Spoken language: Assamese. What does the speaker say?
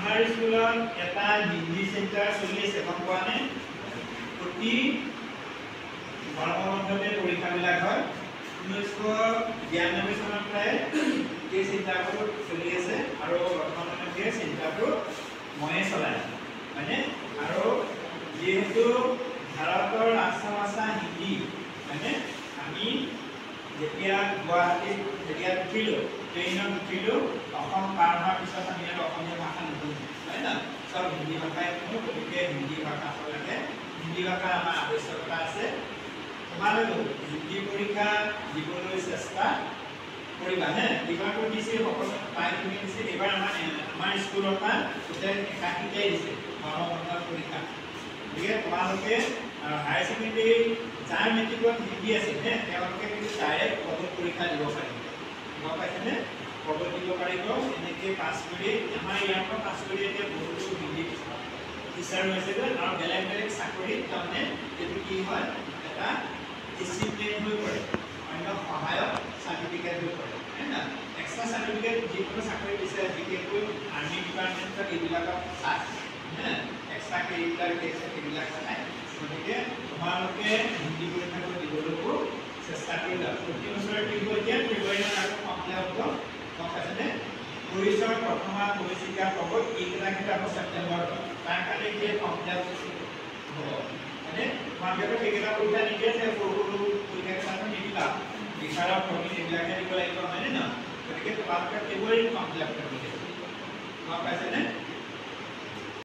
আমাৰ স্কুলত এটা হিন্দী চেণ্টাৰ চলি আছে গম পোৱা নে প্ৰতি গৰমবন্ধতে পৰীক্ষাবিলাক হয় 1992 চনৰ পৰাই এই চেণ্টাৰটো চলি আছে আৰু বৰ্তমানলৈকে চেণ্টাৰটো ময়ে চলাই আছো মানে আৰু যেহেতু ভাৰতৰ ৰাষ্ট্ৰভাষা হিন্দী মানে আমি যেতিয়া গুৱাহাটীত যেতিয়া উঠিলোঁ ট্ৰেইনত উঠিলোঁ অসম পাৰ হোৱাৰ পিছত আমি আৰু অসমীয়া ভাষা নুশুনো হয় না সব হিন্দী ভাষাই শুনো গতিকে হিন্দী ভাষা লাগে হিন্দী ভাষা আমাৰ আৱশ্যকতা আছে তোমালোকে হিন্দী পৰীক্ষা দিবলৈ চেষ্টা কৰিবা হে এইবাৰটো দিছে সকলো পাই তুমি দিছে এইবাৰ আমাৰ স্কুলৰ পৰা গোটেই একাধিকাই দিছে গণবন্ধৰ পৰীক্ষা গতিকে তোমালোকে হায়াৰ ছেকেণ্ডেৰী যাৰ মেট্ৰিকত হিন্দী আছে হে তেওঁলোকে কিন্তু ডাইৰেক্ট পদক পৰীক্ষা দিব পাৰিব গম পাইছেনে পদক দিব পাৰিব এনেকৈ পাছ কৰি আমাৰ ইয়াৰ পৰা পাছ কৰি এতিয়া বহুতো হিন্দী টিচাৰ হৈছে আৰু বেলেগ বেলেগ চাকৰিত তাৰমানে এইটো কি হয় এটা ডিচিপ্লিন হৈ পৰে অন্য সহায়ক চাৰ্টিফিকেট হৈ পৰে হয় না এক্সট্ৰা চাৰ্টিফিকেট যিকোনো চাকৰি বিচাৰে বিশেষকৈ আৰ্মি ডিপাৰ্টমেণ্টত এইবিলাকক চায় এক্সট্ৰা কেৰিকুলাৰ সেইবিলাক চায় গতিকে তোমালোকে হিন্দী পৰীক্ষাটো দিবলৈকো চেষ্টা কৰিবা প্ৰতি বছৰে কি হ'ব এতিয়া ফেব্ৰুৱাৰী মাহত আৰু সন্ধিয়া হ'ব গম পাইছেনে পৰিচয় প্ৰথমা পৰিচিকা হ'ব এইকেইটা কিতাপ ছেপ্টেম্বৰ তাৰ কাৰণে এতিয়া সন্ধিয়া হ'ব মানে তোমালোকেতো সেইকেইটা পৰীক্ষা নিদিয়ে যে সৰু সৰু পৰীক্ষাকেইটাটো নিদিবা বিচাৰা প্ৰমিট এইবিলাকে দিব লাগিব হয়নে নহয় গতিকে তোমালোকে ফেব্ৰুৱাৰীত সন্ধিয়া কৰিব লাগিব গম পাইছেনে